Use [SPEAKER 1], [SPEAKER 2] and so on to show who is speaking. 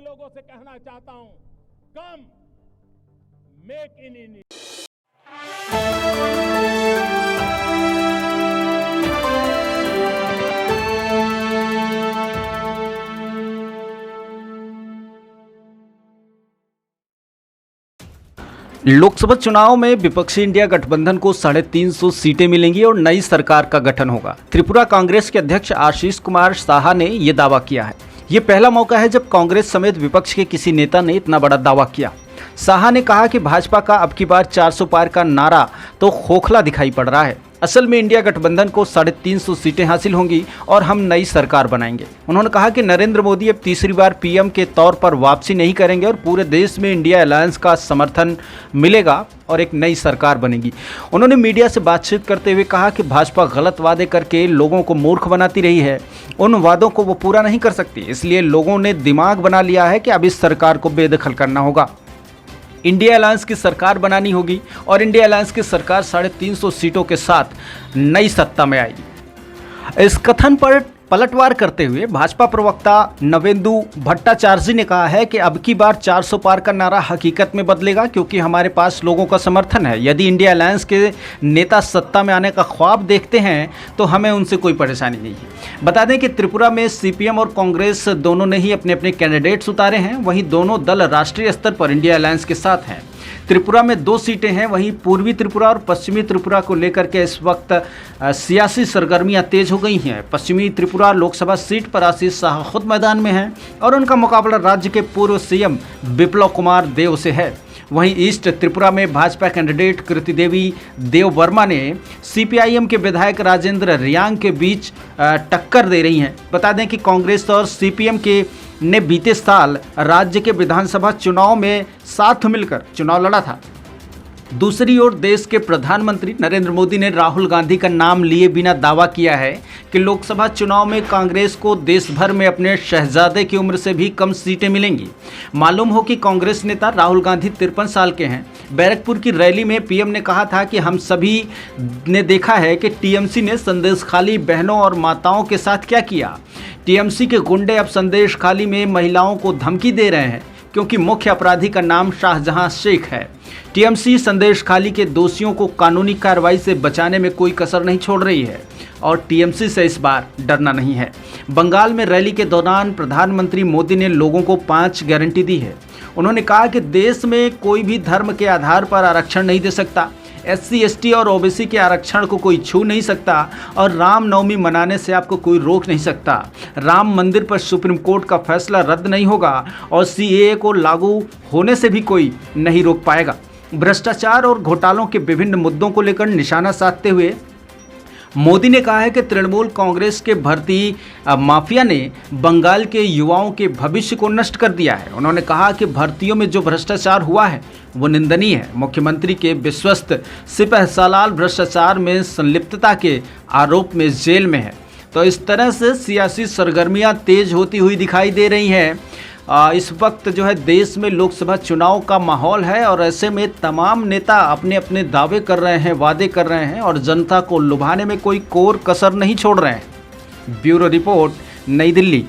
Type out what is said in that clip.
[SPEAKER 1] लोगों से कहना चाहता हूं, कम मेक इन इंडिया।
[SPEAKER 2] लोकसभा चुनाव में विपक्षी इंडिया गठबंधन को 350 सीटें मिलेंगी और नई सरकार का गठन होगा। त्रिपुरा कांग्रेस के अध्यक्ष आशीष कुमार साहा ने यह दावा किया है। ये पहला मौका है जब कांग्रेस समेत विपक्ष के किसी नेता ने इतना बड़ा दावा किया। साहा ने कहा कि भाजपा का अब की बार 400 पार का नारा तो खोखला दिखाई पड़ रहा है। असल में इंडिया गठबंधन को 350 सीटें हासिल होंगी और हम नई सरकार बनाएंगे। उन्होंने कहा कि नरेंद्र मोदी अब तीसरी बार पीएम के तौर पर वापसी नहीं करेंगे और पूरे देश में इंडिया अलायंस का समर्थन मिलेगा और एक नई सरकार बनेगी। उन्होंने मीडिया से बातचीत करते हुए कहा कि भाजपा गलत वादे करके लोगों को मूर्ख बनाती रही है। उन वादों को वो पूरा नहीं कर सकती, इसलिए लोगों ने दिमाग बना लिया है कि अब इस सरकार को बेदखल करना होगा। इंडिया अलायंस की सरकार बनानी होगी और इंडिया अलायंस की सरकार 350 सीटों के साथ नई सत्ता में आएगी। इस कथन पर पलटवार करते हुए भाजपा प्रवक्ता नवेंदु भट्टाचार्य ने कहा है कि अब की बार 400 पार का नारा हकीकत में बदलेगा, क्योंकि हमारे पास लोगों का समर्थन है। यदि इंडिया अलायंस के नेता सत्ता में आने का ख्वाब देखते हैं तो हमें उनसे कोई परेशानी नहीं है। बता दें कि त्रिपुरा में सीपीएम और कांग्रेस दोनों ने ही अपने अपने कैंडिडेट्स उतारे हैं। वहीं दोनों दल राष्ट्रीय स्तर पर इंडिया अलायंस के साथ हैं। त्रिपुरा में 2 सीटें हैं। वहीं पूर्वी त्रिपुरा और पश्चिमी त्रिपुरा को लेकर के इस वक्त सियासी सरगर्मियां तेज हो गई हैं। पश्चिमी त्रिपुरा लोकसभा सीट पर आशीष शाह खुद मैदान में हैं और उनका मुकाबला राज्य के पूर्व सीएम बिप्लब कुमार देव से है। वहीं ईस्ट त्रिपुरा में भाजपा कैंडिडेट कृति देवी देव वर्मा ने सीपीआईएम के विधायक राजेंद्र रियांग के बीच टक्कर दे रही हैं। बता दें कि कांग्रेस और सीपीएम के ने बीते साल राज्य के विधानसभा चुनाव में साथ मिलकर चुनाव लड़ा था। दूसरी ओर देश के प्रधानमंत्री नरेंद्र मोदी ने राहुल गांधी का नाम लिए बिना दावा किया है कि लोकसभा चुनाव में कांग्रेस को देश भर में अपने शहजादे की उम्र से भी कम सीटें मिलेंगी। मालूम हो कि कांग्रेस नेता राहुल गांधी 53 साल के हैं। बैरकपुर की रैली में पीएम ने कहा था कि हम सभी ने देखा है कि टीएमसी ने संदेशखाली बहनों और माताओं के साथ क्या किया। टीएमसी के गुंडे अब संदेशखाली में महिलाओं को धमकी दे रहे हैं, क्योंकि मुख्य अपराधी का नाम शाहजहां शेख है। टीएमसी संदेशखाली के दोषियों को कानूनी कार्रवाई से बचाने में कोई कसर नहीं छोड़ रही है और टीएमसी से इस बार डरना नहीं है। बंगाल में रैली के दौरान प्रधानमंत्री मोदी ने लोगों को 5 गारंटी दी है। उन्होंने कहा कि देश में कोई भी धर्म के आधार पर आरक्षण नहीं दे सकता, SC ST और OBC के आरक्षण को कोई छू नहीं सकता और रामनवमी मनाने से आपको कोई रोक नहीं सकता। राम मंदिर पर सुप्रीम कोर्ट का फैसला रद्द नहीं होगा और CAA को लागू होने से भी कोई नहीं रोक पाएगा। भ्रष्टाचार और घोटालों के विभिन्न मुद्दों को लेकर निशाना साधते हुए मोदी ने कहा है कि तृणमूल कांग्रेस के भर्ती माफिया ने बंगाल के युवाओं के भविष्य को नष्ट कर दिया है। उन्होंने कहा कि भर्तियों में जो भ्रष्टाचार हुआ है वो निंदनीय है। मुख्यमंत्री के विश्वस्त सिपह सालाल भ्रष्टाचार में संलिप्तता के आरोप में जेल में है। तो इस तरह से सियासी सरगर्मियां तेज होती हुई दिखाई दे रही हैं। इस वक्त जो है देश में लोकसभा चुनाव का माहौल है और ऐसे में तमाम नेता अपने अपने दावे कर रहे हैं, वादे कर रहे हैं और जनता को लुभाने में कोई कोर कसर नहीं छोड़ रहे हैं। ब्यूरो रिपोर्ट, नई दिल्ली।